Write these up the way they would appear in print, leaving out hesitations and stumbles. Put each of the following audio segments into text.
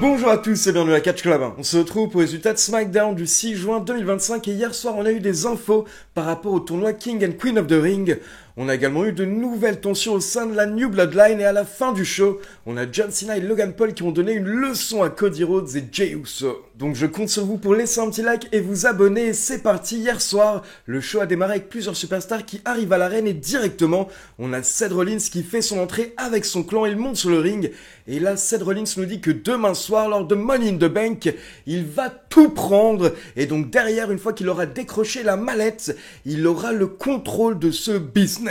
Bonjour à tous et bienvenue à Catch Club. On se retrouve pour les résultats de SmackDown du 6 juin 2025 et hier soir on a eu des infos par rapport au tournoi King and Queen of the Ring. On a également eu de nouvelles tensions au sein de la New Bloodline et à la fin du show, on a John Cena et Logan Paul qui ont donné une leçon à Cody Rhodes et Jey Uso. Donc je compte sur vous pour laisser un petit like et vous abonner et c'est parti. Hier soir, le show a démarré avec plusieurs superstars qui arrivent à l'arène et directement, on a Seth Rollins qui fait son entrée avec son clan, il monte sur le ring et là Seth Rollins nous dit que demain soir, lors de Money in the Bank, il va tout prendre et donc derrière, une fois qu'il aura décroché la mallette, il aura le contrôle de ce business.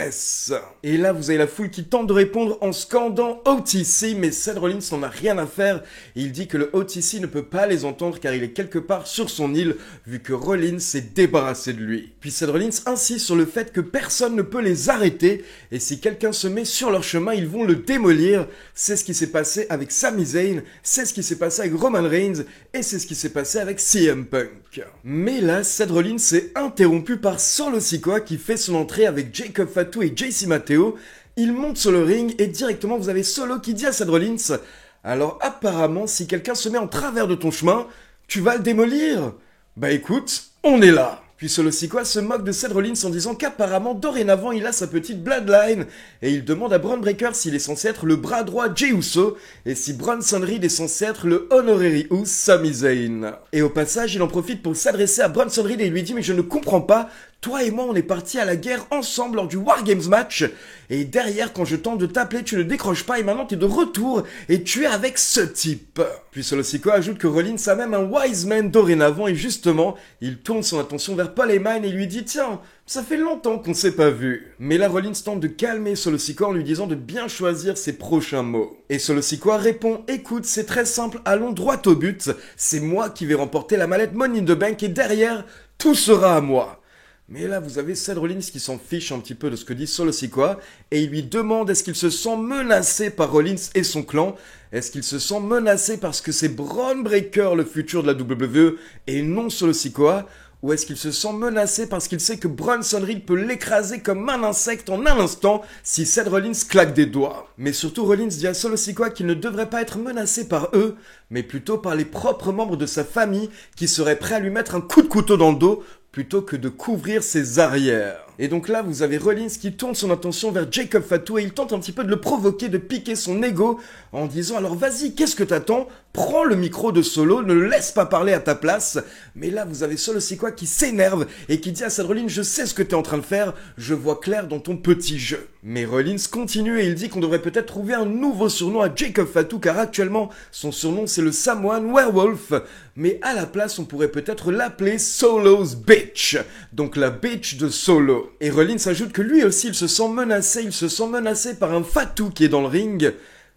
Et là, vous avez la foule qui tente de répondre en scandant OTC, mais Seth Rollins n'en a rien à faire. Il dit que le OTC ne peut pas les entendre car il est quelque part sur son île, vu que Rollins s'est débarrassé de lui. Puis Seth Rollins insiste sur le fait que personne ne peut les arrêter, et si quelqu'un se met sur leur chemin, ils vont le démolir. C'est ce qui s'est passé avec Sami Zayn, c'est ce qui s'est passé avec Roman Reigns, et c'est ce qui s'est passé avec CM Punk. Mais là, Seth Rollins est interrompu par Solo Sikoa qui fait son entrée avec Jacob Fatu et JC Mateo. Il monte sur le ring et directement vous avez Solo qui dit à Seth Rollins « Alors apparemment, si quelqu'un se met en travers de ton chemin, tu vas le démolir ?» Bah écoute, on est là. Puis Solo Sikoa se moque de Seth Rollins en disant qu'apparemment, dorénavant, il a sa petite bloodline. Et il demande à Bron Breakker s'il est censé être le bras droit Jey Uso, et si Bronson Reed est censé être le honorary Uso Sami Zayn. Et au passage, il en profite pour s'adresser à Bronson Reed et il lui dit « Mais je ne comprends pas, toi et moi, on est partis à la guerre ensemble lors du War Games match, et derrière, quand je tente de t'appeler, tu ne décroches pas, et maintenant t'es de retour, et tu es avec ce type. » Puis Solo Sikoa ajoute que Rollins a même un wise man dorénavant, et justement, il tourne son attention vers Paul Heyman et lui dit « Tiens, ça fait longtemps qu'on s'est pas vu. » Mais là, Rollins tente de calmer Solo Sikoa en lui disant de bien choisir ses prochains mots. Et Solo Sikoa répond « Écoute, c'est très simple, allons droit au but, c'est moi qui vais remporter la mallette Money in the Bank, et derrière, tout sera à moi. » Mais là, vous avez Seth Rollins qui s'en fiche un petit peu de ce que dit Solo Sikoa et il lui demande est-ce qu'il se sent menacé par Rollins et son clan. Est-ce qu'il se sent menacé parce que c'est Bron Breakker le futur de la WWE et non Solo Sikoa? Ou est-ce qu'il se sent menacé parce qu'il sait que Bronson Reed peut l'écraser comme un insecte en un instant si Seth Rollins claque des doigts? Mais surtout, Rollins dit à Solo Sikoa qu'il ne devrait pas être menacé par eux, mais plutôt par les propres membres de sa famille qui seraient prêts à lui mettre un coup de couteau dans le dos plutôt que de couvrir ses arrières. Et donc là, vous avez Rollins qui tourne son attention vers Jacob Fatu et il tente un petit peu de le provoquer, de piquer son ego en disant « Alors vas-y, qu'est-ce que t'attends? Prends le micro de Solo, ne le laisse pas parler à ta place. » Mais là, vous avez Solo Sikoa qui s'énerve et qui dit à Seth Rollins « Je sais ce que t'es en train de faire, je vois clair dans ton petit jeu. » Mais Rollins continue et il dit qu'on devrait peut-être trouver un nouveau surnom à Jacob Fatu car actuellement, son surnom c'est le Samoan Werewolf. Mais à la place, on pourrait peut-être l'appeler Solo's Bitch. Donc la bitch de Solo. Et Rollins ajoute que lui aussi il se sent menacé par un Fatu qui est dans le ring.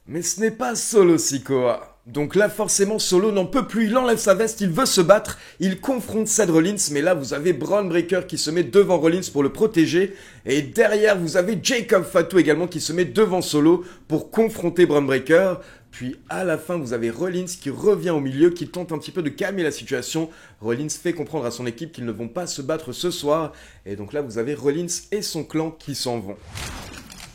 Mais ce n'est pas Solo Sikoa. Donc là, forcément, Solo n'en peut plus, il enlève sa veste, il veut se battre, il confronte Seth Rollins, mais là, vous avez Bron Breakker qui se met devant Rollins pour le protéger, et derrière, vous avez Jacob Fatu également qui se met devant Solo pour confronter Bron Breakker. Puis à la fin, vous avez Rollins qui revient au milieu, qui tente un petit peu de calmer la situation. Rollins fait comprendre à son équipe qu'ils ne vont pas se battre ce soir, et donc là, vous avez Rollins et son clan qui s'en vont.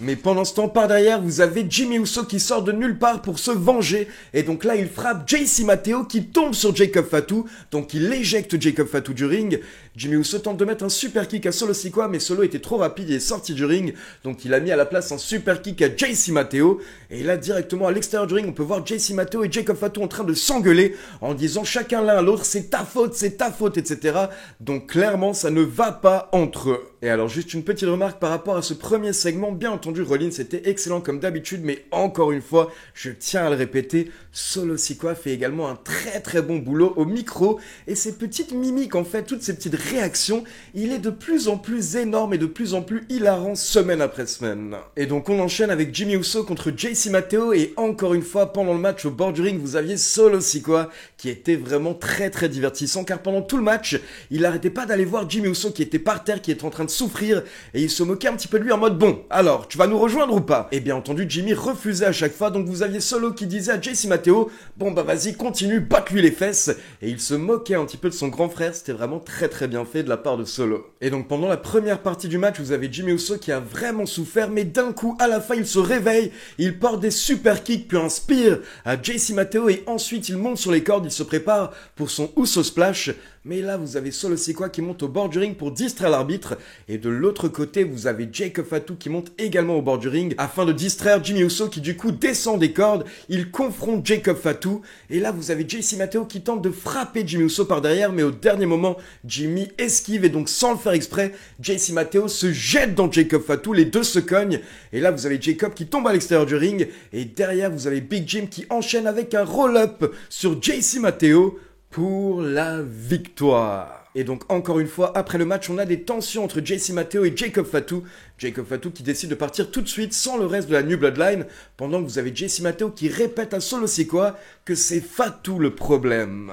Mais pendant ce temps, par derrière, vous avez Jimmy Uso qui sort de nulle part pour se venger. Et donc là, il frappe JC Mateo qui tombe sur Jacob Fatu. Donc il éjecte Jacob Fatu du ring. Jimmy Uso tente de mettre un super kick à Solo Sikoa, mais Solo était trop rapide et est sorti du ring. Donc il a mis à la place un super kick à JC Mateo. Et là, directement à l'extérieur du ring, on peut voir JC Mateo et Jacob Fatu en train de s'engueuler en disant chacun l'un à l'autre, c'est ta faute, etc. Donc clairement, ça ne va pas entre eux. Et alors juste une petite remarque par rapport à ce premier segment, bien entendu Rollins était excellent comme d'habitude, mais encore une fois, je tiens à le répéter, Solo Sikoa fait également un très bon boulot au micro, et ces petites mimiques en fait, toutes ces petites réactions, il est de plus en plus énorme et de plus en plus hilarant semaine après semaine. Et donc on enchaîne avec Jimmy Uso contre JC Mateo, et encore une fois, pendant le match au bord du ring, vous aviez Solo Sikoa qui était vraiment très divertissant, car pendant tout le match, il n'arrêtait pas d'aller voir Jimmy Uso qui était par terre, qui était en train de souffrir et il se moquait un petit peu de lui en mode bon, alors, tu vas nous rejoindre ou pas? Et bien entendu, Jimmy refusait à chaque fois, donc vous aviez Solo qui disait à JC Matteo, bon bah vas-y, continue, batte-lui les fesses, et il se moquait un petit peu de son grand frère, c'était vraiment très bien fait de la part de Solo. Et donc pendant la première partie du match, vous avez Jimmy Uso qui a vraiment souffert, mais d'un coup, à la fin, il se réveille, il porte des super kicks, puis un spear à JC Matteo, et ensuite il monte sur les cordes, il se prépare pour son Uso Splash, mais là vous avez Solo Sikoa qui monte au bord du ring pour distraire l'arbitre, et de l'autre côté vous avez Jacob Fatu qui monte également au bord du ring, afin de distraire Jimmy Uso qui du coup descend des cordes, il confronte Jacob Fatu, et là vous avez JC Matteo qui tente de frapper Jimmy Uso par derrière, mais au dernier moment, Jimmy esquive, et donc sans le faire exprès, JC Matteo se jette dans Jacob Fatu, les deux se cognent, et là vous avez Jacob qui tombe à l'extérieur du ring, et derrière vous avez Big Jim qui enchaîne avec un roll-up sur JC Matteo pour la victoire. Et donc encore une fois, après le match, on a des tensions entre JC Matteo et Jacob Fatu. Jacob Fatu qui décide de partir tout de suite sans le reste de la New Bloodline, pendant que vous avez JC Matteo qui répète à Solo Sikoa que c'est Fatu le problème.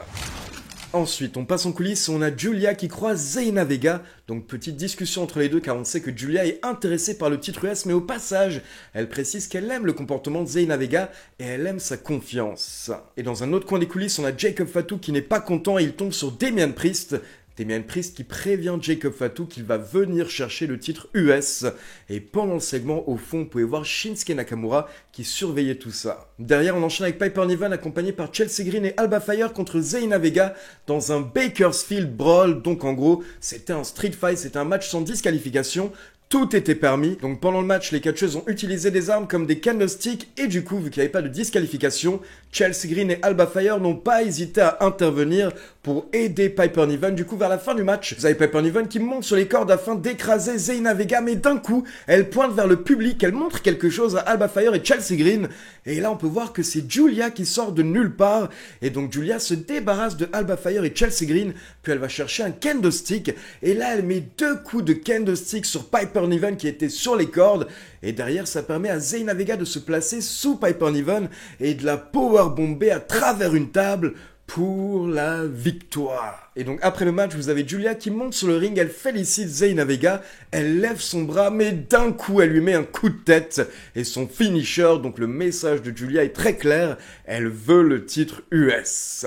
Ensuite, on passe en coulisses, on a Julia qui croise Zelina Vega, donc petite discussion entre les deux car on sait que Julia est intéressée par le titre US, mais au passage, elle précise qu'elle aime le comportement de Zelina Vega et elle aime sa confiance. Et dans un autre coin des coulisses, on a Jacob Fatu qui n'est pas content et il tombe sur Damian Priest. Damian Priest qui prévient Jacob Fatu qu'il va venir chercher le titre US. Et pendant le segment, au fond, vous pouvez voir Shinsuke Nakamura qui surveillait tout ça. Derrière, on enchaîne avec Piper Niven accompagné par Chelsea Green et Alba Fire contre Zelina Vega dans un Bakersfield Brawl. Donc en gros, c'était un street fight, c'était un match sans disqualification. Tout était permis, donc pendant le match, les catcheuses ont utilisé des armes comme des candlesticks et du coup, vu qu'il n'y avait pas de disqualification, Chelsea Green et Alba Fire n'ont pas hésité à intervenir pour aider Piper Niven. Du coup, vers la fin du match, vous avez Piper Niven qui monte sur les cordes afin d'écraser Zelina Vega, mais d'un coup, elle pointe vers le public, elle montre quelque chose à Alba Fire et Chelsea Green, et là on peut voir que c'est Julia qui sort de nulle part, et donc Julia se débarrasse de Alba Fire et Chelsea Green, puis elle va chercher un candlestick, et là elle met 2 coups de candlestick sur Piper Niven qui était sur les cordes, et derrière ça permet à Zelina Vega de se placer sous Piper Niven et de la powerbomber à travers une table pour la victoire. Et donc après le match, vous avez Julia qui monte sur le ring, elle félicite Zelina Vega, elle lève son bras, mais d'un coup elle lui met un coup de tête, et son finisher, donc le message de Julia est très clair, elle veut le titre US.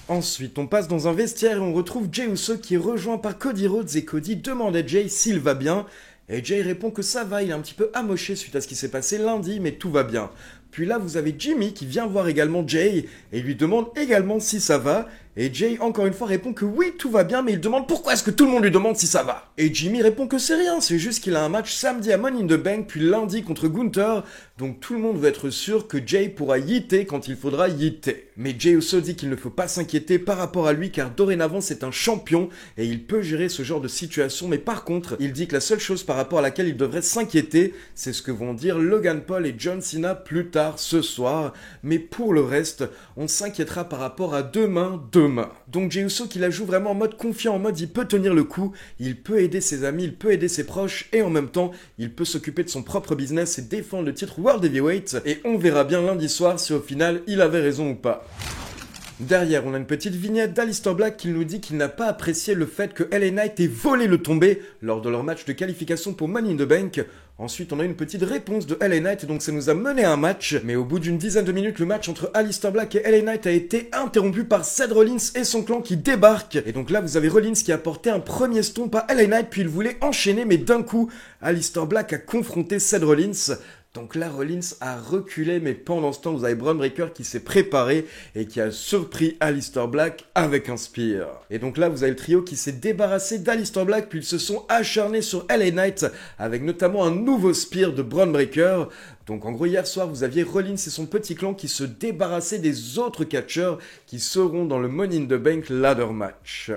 Ensuite, on passe dans un vestiaire et on retrouve Jey Uso qui est rejoint par Cody Rhodes et Cody demande à Jey s'il va bien. Et Jey répond que ça va, il est un petit peu amoché suite à ce qui s'est passé lundi, mais tout va bien. Puis là, vous avez Jimmy qui vient voir également Jey et lui demande également si ça va. Et Jey, encore une fois, répond que oui, tout va bien, mais il demande pourquoi est-ce que tout le monde lui demande si ça va. Et Jimmy répond que c'est rien, c'est juste qu'il a un match samedi à Money in the Bank, puis lundi contre Gunther, donc tout le monde veut être sûr que Jey pourra yeeter quand il faudra yeeter. Mais Jey Uso dit qu'il ne faut pas s'inquiéter par rapport à lui, car dorénavant c'est un champion, et il peut gérer ce genre de situation, mais par contre, il dit que la seule chose par rapport à laquelle il devrait s'inquiéter, c'est ce que vont dire Logan Paul et John Cena plus tard ce soir, mais pour le reste, on s'inquiétera par rapport à demain. Donc Jey Uso qui la joue vraiment en mode confiant, en mode il peut tenir le coup, il peut aider ses amis, il peut aider ses proches, et en même temps, il peut s'occuper de son propre business et défendre le titre World Heavyweight, et on verra bien lundi soir si au final il avait raison ou pas. Derrière, on a une petite vignette d'Aleister Black qui nous dit qu'il n'a pas apprécié le fait que LA Knight ait volé le tombé lors de leur match de qualification pour Money in the Bank. Ensuite, on a une petite réponse de LA Knight, donc ça nous a mené à un match. Mais au bout d'une dizaine de minutes, le match entre Aleister Black et LA Knight a été interrompu par Seth Rollins et son clan qui débarquent. Et donc là, vous avez Rollins qui a porté un premier stomp à LA Knight, puis il voulait enchaîner, mais d'un coup, Aleister Black a confronté Seth Rollins. Donc là, Rollins a reculé, mais pendant ce temps, vous avez Bron Breakker qui s'est préparé et qui a surpris Aleister Black avec un spear. Et donc là, vous avez le trio qui s'est débarrassé d'Aleister Black, puis ils se sont acharnés sur LA Knight, avec notamment un nouveau spear de Bron Breakker. Donc en gros, hier soir, vous aviez Rollins et son petit clan qui se débarrassaient des autres catcheurs qui seront dans le Money in the Bank Ladder Match.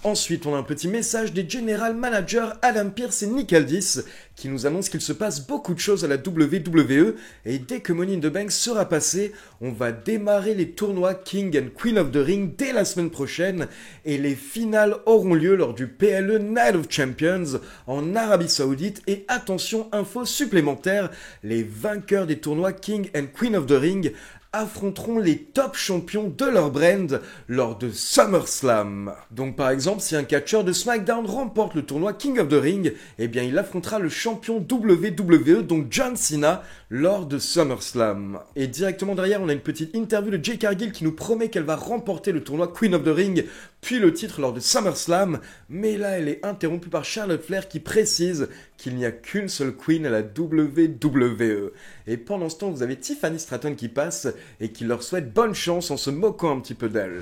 Ensuite, on a un petit message des General Managers Adam Pearce et Nick Aldis qui nous annoncent qu'il se passe beaucoup de choses à la WWE et dès que Money in the Bank sera passé, on va démarrer les tournois King and Queen of the Ring dès la semaine prochaine et les finales auront lieu lors du PLE Night of Champions en Arabie Saoudite et attention, info supplémentaire, les vainqueurs des tournois King and Queen of the Ring affronteront les top champions de leur brand lors de SummerSlam. Donc par exemple, si un catcheur de SmackDown remporte le tournoi King of the Ring, eh bien il affrontera le champion WWE, donc John Cena, lors de SummerSlam. Et directement derrière, on a une petite interview de Jade Cargill qui nous promet qu'elle va remporter le tournoi Queen of the Ring, puis le titre lors de SummerSlam, mais là elle est interrompue par Charlotte Flair qui précise qu'il n'y a qu'une seule Queen à la WWE. Et pendant ce temps, vous avez Tiffany Stratton qui passe et qui leur souhaite bonne chance en se moquant un petit peu d'elle.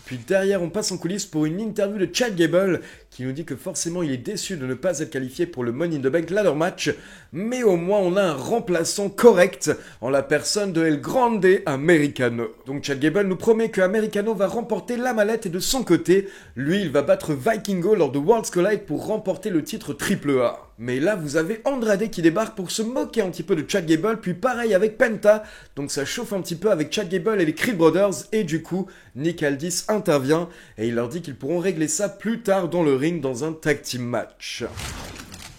Puis derrière, on passe en coulisses pour une interview de Chad Gable qui nous dit que forcément il est déçu de ne pas être qualifié pour le Money in the Bank Ladder Match, mais au moins on a un remplaçant correct en la personne de El Grande Americano. Donc Chad Gable nous promet que Americano va remporter la mallette et de son côté, lui il va battre Vikingo lors de Worlds Collide pour remporter le titre AAA. Mais là, vous avez Andrade qui débarque pour se moquer un petit peu de Chad Gable, puis pareil avec Penta, donc ça chauffe un petit peu avec Chad Gable et les Creed Brothers, et du coup, Nick Aldis intervient, et il leur dit qu'ils pourront régler ça plus tard dans le ring dans un tag team match.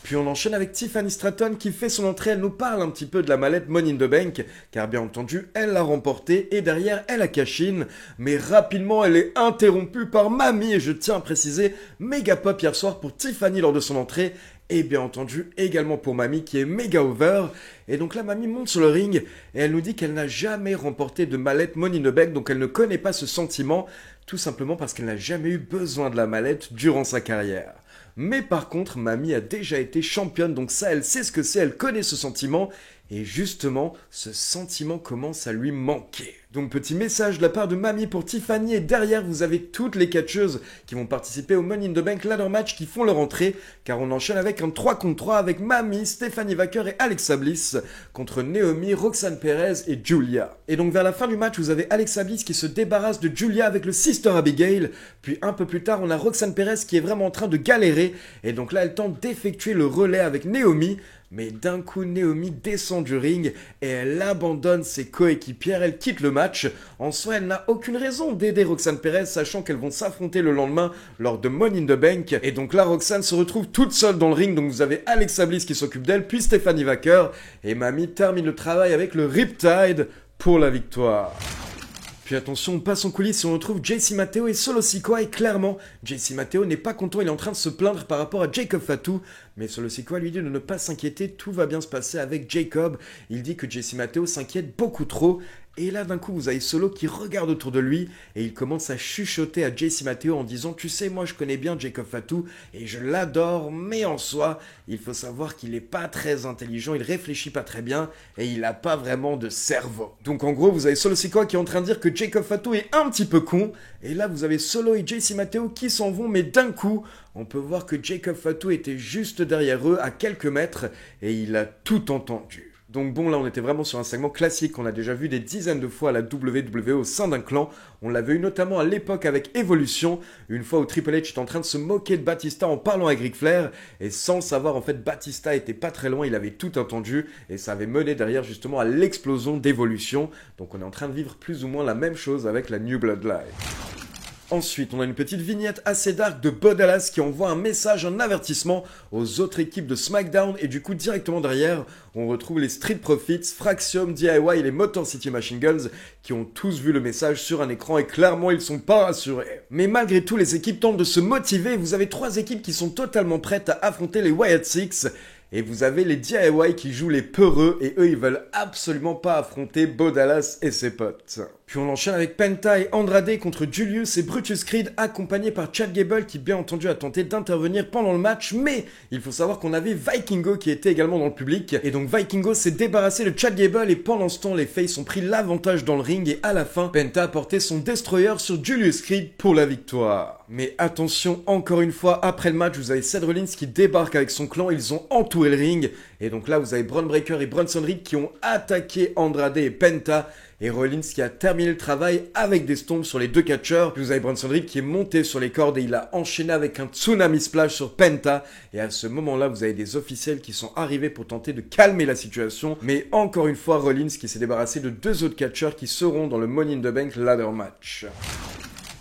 Puis on enchaîne avec Tiffany Stratton qui fait son entrée, elle nous parle un petit peu de la mallette Money in the Bank, car bien entendu, elle l'a remportée, et derrière, elle a cash-in, mais rapidement, elle est interrompue par Mami, et je tiens à préciser, méga pop hier soir pour Tiffany lors de son entrée, et bien entendu également pour Mami qui est méga over. Et donc là Mami monte sur le ring et elle nous dit qu'elle n'a jamais remporté de mallette Money in the Bank, donc elle ne connaît pas ce sentiment, tout simplement parce qu'elle n'a jamais eu besoin de la mallette durant sa carrière. Mais par contre Mami a déjà été championne, donc ça elle sait ce que c'est, elle connaît ce sentiment, et justement ce sentiment commence à lui manquer. Donc petit message de la part de Mami pour Tiffany, et derrière vous avez toutes les catcheuses qui vont participer au Money in the Bank Ladder Match qui font leur entrée, car on enchaîne avec un 3 contre 3 avec Mami, Stephanie Vacker et Alexa Bliss contre Naomi, Roxanne Perez et Julia. Et donc vers la fin du match vous avez Alexa Bliss qui se débarrasse de Julia avec le Sister Abigail, puis un peu plus tard on a Roxanne Perez qui est vraiment en train de galérer, et donc là elle tente d'effectuer le relais avec Naomi, mais d'un coup Naomi descend du ring et elle abandonne ses coéquipières, elle quitte le match. En soi elle n'a aucune raison d'aider Roxanne Perez, sachant qu'elles vont s'affronter le lendemain lors de Money in the Bank, et donc là Roxanne se retrouve toute seule dans le ring, donc vous avez Alexa Bliss qui s'occupe d'elle, puis Stephanie Vacker, et Mami termine le travail avec le Riptide pour la victoire. Puis attention, on passe en coulisses et on retrouve JC Matteo et Solo Sikoa, et clairement, JC Matteo n'est pas content, il est en train de se plaindre par rapport à Jacob Fatu, mais Solo Sikoa lui dit de ne pas s'inquiéter, tout va bien se passer avec Jacob. Il dit que JC Matteo s'inquiète beaucoup trop, et là d'un coup vous avez Solo qui regarde autour de lui, et il commence à chuchoter à JC Matteo en disant « Tu sais, moi je connais bien Jacob Fatu, et je l'adore, mais en soi, il faut savoir qu'il est pas très intelligent, il réfléchit pas très bien, et il a pas vraiment de cerveau. » Donc en gros, vous avez Solo Sikoa qui est en train de dire que Jacob Fatu est un petit peu con, et là vous avez Solo et JC Matteo qui s'en vont, mais d'un coup, on peut voir que Jacob Fatu était juste derrière eux à quelques mètres, et il a tout entendu. Donc bon, là on était vraiment sur un segment classique qu'on a déjà vu des dizaines de fois à la WWE au sein d'un clan. On l'avait eu notamment à l'époque avec Evolution, une fois où Triple H est en train de se moquer de Batista en parlant avec Ric Flair, et sans savoir en fait Batista était pas très loin, il avait tout entendu, et ça avait mené derrière justement à l'explosion d'Evolution. Donc on est en train de vivre plus ou moins la même chose avec la New Bloodline. Ensuite, on a une petite vignette assez dark de Bo Dallas qui envoie un message, un avertissement aux autres équipes de SmackDown, et du coup directement derrière, on retrouve les Street Profits, Fraxium, DIY et les Motor City Machine Guns qui ont tous vu le message sur un écran, et clairement ils sont pas rassurés. Mais malgré tout, les équipes tentent de se motiver, vous avez 3 équipes qui sont totalement prêtes à affronter les Wyatt Six, et vous avez les DIY qui jouent les peureux, et eux ils veulent absolument pas affronter Bo Dallas et ses potes. Puis on enchaîne avec Penta et Andrade contre Julius et Brutus Creed, accompagnés par Chad Gable qui bien entendu a tenté d'intervenir pendant le match, mais il faut savoir qu'on avait Vikingo qui était également dans le public, et donc Vikingo s'est débarrassé de Chad Gable, et pendant ce temps les Faces ont pris l'avantage dans le ring, et à la fin Penta a porté son Destroyer sur Julius Creed pour la victoire. Mais attention, encore une fois, après le match vous avez Seth Rollins qui débarque avec son clan, ils ont entouré le ring, et donc là vous avez Bron Breakker et Bronson Reed qui ont attaqué Andrade et Penta, et Rollins qui a terminé le travail avec des stompes sur les 2 catcheurs. Puis vous avez Bronson Reed qui est monté sur les cordes et il a enchaîné avec un tsunami splash sur Penta, et à ce moment-là vous avez des officiels qui sont arrivés pour tenter de calmer la situation, mais encore une fois Rollins qui s'est débarrassé de 2 autres catcheurs qui seront dans le Money in the Bank Ladder Match.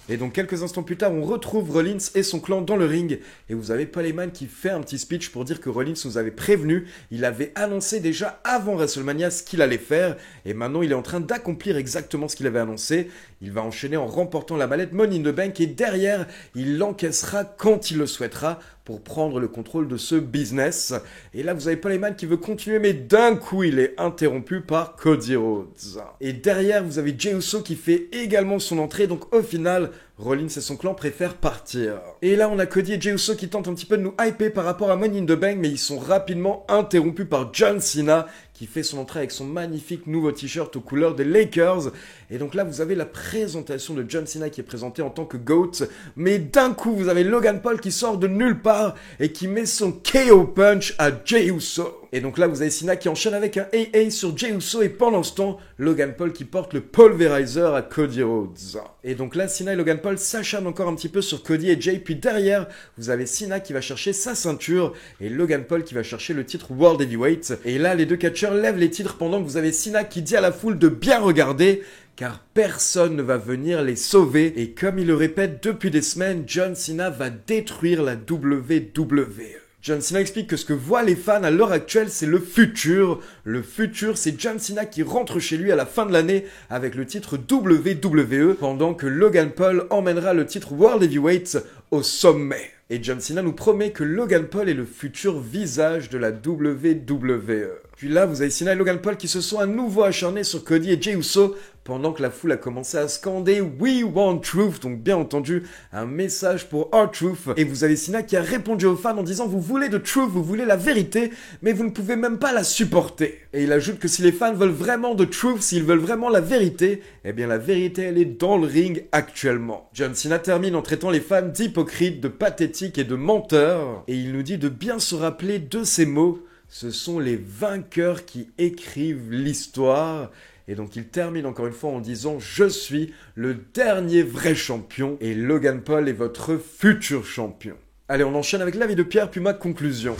Et donc quelques instants plus tard, on retrouve Rollins et son clan dans le ring. Et vous avez Paul Heyman qui fait un petit speech pour dire que Rollins nous avait prévenu. Il avait annoncé déjà avant WrestleMania ce qu'il allait faire. Et maintenant, il est en train d'accomplir exactement ce qu'il avait annoncé. Il va enchaîner en remportant la mallette Money in the Bank. Et derrière, il l'encaissera quand il le souhaitera pour prendre le contrôle de ce business. Et là, vous avez Paul Heyman qui veut continuer, mais d'un coup, il est interrompu par Cody Rhodes. Et derrière, vous avez Jey Uso qui fait également son entrée. Donc au final, Rollins et son clan préfèrent partir. Et là, on a Cody et Jey Uso qui tentent un petit peu de nous hyper par rapport à Money in the Bank, mais ils sont rapidement interrompus par John Cena, qui fait son entrée avec son magnifique nouveau t-shirt aux couleurs des Lakers. Et donc là, vous avez la présentation de John Cena qui est présenté en tant que GOAT. Mais d'un coup, vous avez Logan Paul qui sort de nulle part et qui met son KO punch à Jey Uso. Et donc là, vous avez Cena qui enchaîne avec un AA sur Jey Uso et pendant ce temps, Logan Paul qui porte le pulverizer à Cody Rhodes. Et donc là, Cena et Logan Paul s'acharnent encore un petit peu sur Cody et Jey. Puis derrière, vous avez Cena qui va chercher sa ceinture et Logan Paul qui va chercher le titre World Heavyweight. Et là, les deux catcheurs lèvent les titres pendant que vous avez Cena qui dit à la foule de bien regarder, car personne ne va venir les sauver. Et comme il le répète depuis des semaines, John Cena va détruire la WWE. John Cena explique que ce que voient les fans à l'heure actuelle, c'est le futur. Le futur, c'est John Cena qui rentre chez lui à la fin de l'année avec le titre WWE, pendant que Logan Paul emmènera le titre World Heavyweight au sommet. Et John Cena nous promet que Logan Paul est le futur visage de la WWE. Puis là, vous avez Cena et Logan Paul qui se sont à nouveau acharnés sur Cody et Jey Uso pendant que la foule a commencé à scander We want truth, donc bien entendu un message pour R-Truth. Et vous avez Cena qui a répondu aux fans en disant vous voulez de truth, vous voulez la vérité, mais vous ne pouvez même pas la supporter. Et il ajoute que si les fans veulent vraiment de truth, s'ils veulent vraiment la vérité, eh bien la vérité elle est dans le ring actuellement. John Cena termine en traitant les fans d'hypocrites, de pathétiques et de menteurs. Et il nous dit de bien se rappeler de ces mots. Ce sont les vainqueurs qui écrivent l'histoire. Et donc il termine encore une fois en disant « Je suis le dernier vrai champion et Logan Paul est votre futur champion ». Allez, on enchaîne avec l'avis de Pierre puis ma conclusion.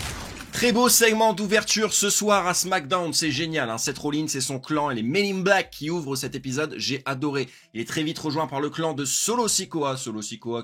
Très beau segment d'ouverture ce soir à SmackDown, c'est génial, hein. Seth Rollins et son clan et les Men in Black qui ouvrent cet épisode, j'ai adoré. Il est très vite rejoint par le clan de Solo Sikoa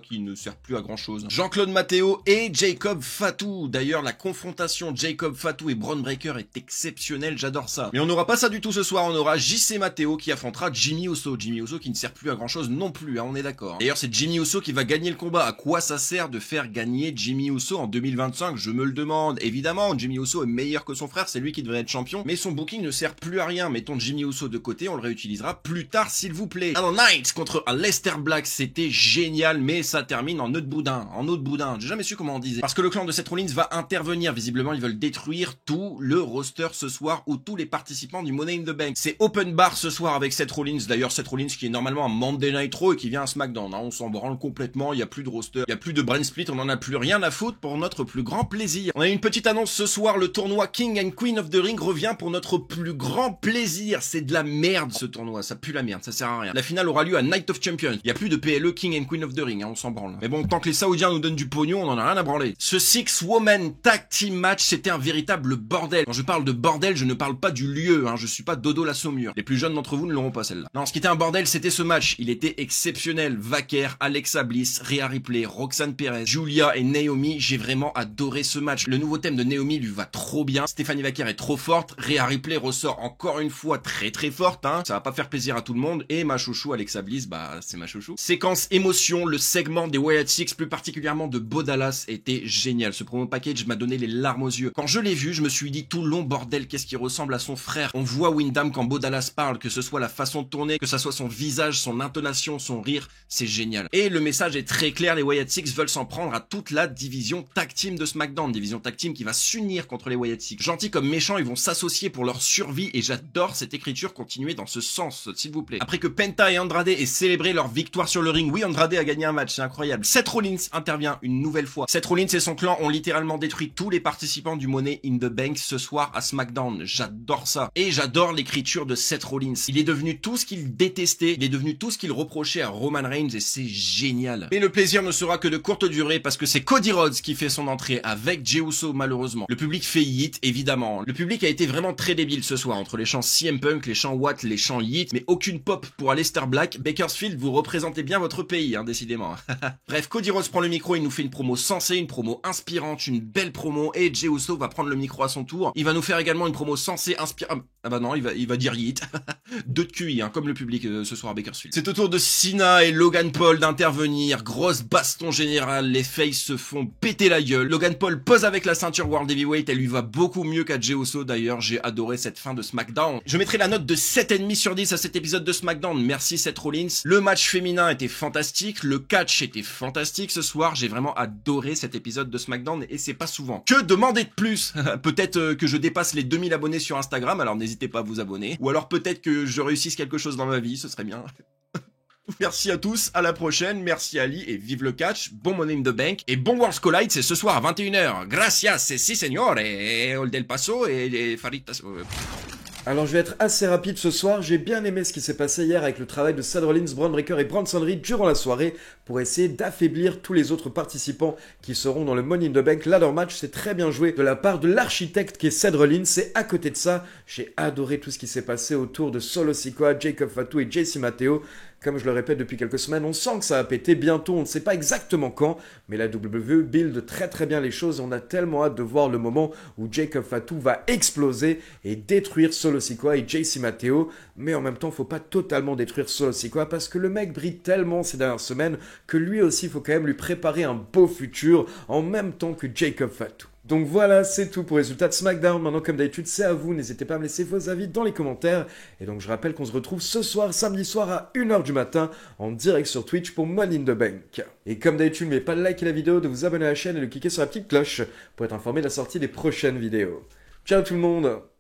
qui ne sert plus à grand chose. Jean-Claude Matteo et Jacob Fatu. D'ailleurs, la confrontation Jacob Fatu et Bron Breakker est exceptionnelle, j'adore ça. Mais on n'aura pas ça du tout ce soir, on aura JC Matteo qui affrontera Jimmy Uso. Jimmy Uso qui ne sert plus à grand chose non plus, hein, on est d'accord. D'ailleurs, c'est Jimmy Uso qui va gagner le combat. À quoi ça sert de faire gagner Jimmy Uso en 2025? Je me le demande, évidemment. Jimmy Uso est meilleur que son frère, c'est lui qui devrait être champion, mais son booking ne sert plus à rien. Mettons Jimmy Uso de côté, on le réutilisera plus tard s'il vous plaît. Alors Knight contre Aleister Black, c'était génial, mais ça termine en œuf de boudin, j'ai jamais su comment on disait. Parce que le clan de Seth Rollins va intervenir, visiblement ils veulent détruire tout le roster ce soir, ou tous les participants du Money in the Bank. C'est open bar ce soir avec Seth Rollins, d'ailleurs Seth Rollins qui est normalement un Monday Night Raw et qui vient à SmackDown, hein. On s'en branle complètement, il y a plus de roster, il y a plus de brand split, on en a plus rien à foutre pour notre plus grand plaisir. On a une petite annonce ce soir, le tournoi King and Queen of the Ring revient pour notre plus grand plaisir. C'est de la merde ce tournoi, ça pue la merde, ça sert à rien. La finale aura lieu à Night of Champions. Il y a plus de PLE King and Queen of the Ring, hein, on s'en branle. Mais bon, tant que les Saoudiens nous donnent du pognon, on en a rien à branler. Ce 6-woman tag team match, c'était un véritable bordel. Quand je parle de bordel, je ne parle pas du lieu, hein, je suis pas Dodo la Saumure. Les plus jeunes d'entre vous ne l'auront pas celle-là. Non, ce qui était un bordel, c'était ce match. Il était exceptionnel. Vaquer, Alexa Bliss, Rhea Ripley, Roxanne Perez, Julia et Naomi, j'ai vraiment adoré ce match. Le nouveau thème de Naomi lui va trop bien. Stephanie Vaquer est trop forte. Rhea Ripley ressort encore une fois très très forte, hein. Ça va pas faire plaisir à tout le monde. Et ma chouchou Alexa Bliss, bah c'est ma chouchou. Séquence émotion, le segment des Wyatt Six, plus particulièrement de Bo Dallas, était génial. Ce promo package m'a donné les larmes aux yeux. Quand je l'ai vu, je me suis dit tout le long, bordel, qu'est-ce qui ressemble à son frère. On voit Windham quand Bo Dallas parle, que ce soit la façon de tourner, que ça soit son visage, son intonation, son rire, c'est génial. Et le message est très clair, les Wyatt Six veulent s'en prendre à toute la division tag team de SmackDown, division tag team qui va s'unir contre les Wyatt Six. Gentils comme méchants, ils vont s'associer pour leur survie et j'adore cette écriture continuer dans ce sens, s'il vous plaît. Après que Penta et Andrade aient célébré leur victoire sur le ring, oui, Andrade a gagné un match, c'est incroyable. Seth Rollins intervient une nouvelle fois. Seth Rollins et son clan ont littéralement détruit tous les participants du Money in the Bank ce soir à SmackDown. J'adore ça. Et j'adore l'écriture de Seth Rollins. Il est devenu tout ce qu'il détestait, il est devenu tout ce qu'il reprochait à Roman Reigns et c'est génial. Mais le plaisir ne sera que de courte durée parce que c'est Cody Rhodes qui fait son entrée avec Jey Uso malheureusement. malheureusement. Le public fait yeet, évidemment. Le public a été vraiment très débile ce soir, entre les chants CM Punk, les chants Watt, les chants yeet, mais aucune pop pour Aleister Black. Bakersfield, vous représentez bien votre pays, hein, décidément. Bref, Cody Rhodes prend le micro, il nous fait une promo sensée, une promo inspirante, une belle promo, et Jey Uso va prendre le micro à son tour. Il va nous faire également une promo sensée, inspirante. Ah bah non, il va dire yeet. Deux de QI, hein, comme le public ce soir à Bakersfield. C'est au tour de Cena et Logan Paul d'intervenir. Grosse baston générale, les faces se font péter la gueule. Logan Paul pose avec la ceinture World Heavyweight, elle lui va beaucoup mieux qu'à Jey Uso d'ailleurs. J'ai adoré cette fin de SmackDown. Je mettrai la note de 7,5 sur 10 à cet épisode de SmackDown. Merci Seth Rollins. Le match féminin était fantastique, le catch était fantastique ce soir. J'ai vraiment adoré cet épisode de SmackDown et c'est pas souvent. Que demander de plus? Peut-être que je dépasse les 2000 abonnés sur Instagram, alors n'hésitez pas à vous abonner. Ou alors peut-être que je réussisse quelque chose dans ma vie, ce serait bien. Merci à tous, à la prochaine, merci Ali et vive le catch, bon Money in the Bank et bon Worlds Collide, c'est ce soir à 21h. Gracias, si señor, et Old El Paso et Faritas. Alors je vais être assez rapide ce soir, j'ai bien aimé ce qui s'est passé hier avec le travail de Seth Rollins, Braun Breaker et Bronson Reed durant la soirée pour essayer d'affaiblir tous les autres participants qui seront dans le Money in the Bank Ladder Match. C'est très bien joué de la part de l'architecte qui est Seth Rollins, et à côté de ça, j'ai adoré tout ce qui s'est passé autour de Solo Sikoa, Jacob Fatu et JC Matteo. Comme je le répète depuis quelques semaines, on sent que ça va péter bientôt, on ne sait pas exactement quand, mais la WWE build très très bien les choses et on a tellement hâte de voir le moment où Jacob Fatu va exploser et détruire Solo Sikoa et JC Matteo, mais en même temps, faut pas totalement détruire Solo Sikoa parce que le mec brille tellement ces dernières semaines que lui aussi, il faut quand même lui préparer un beau futur en même temps que Jacob Fatu. Donc voilà, c'est tout pour les résultats de SmackDown. Maintenant, comme d'habitude, c'est à vous. N'hésitez pas à me laisser vos avis dans les commentaires. Et donc, je rappelle qu'on se retrouve ce soir, samedi soir à 1h du matin, en direct sur Twitch pour Money in the Bank. Et comme d'habitude, n'oubliez pas de liker la vidéo, de vous abonner à la chaîne et de cliquer sur la petite cloche pour être informé de la sortie des prochaines vidéos. Ciao tout le monde!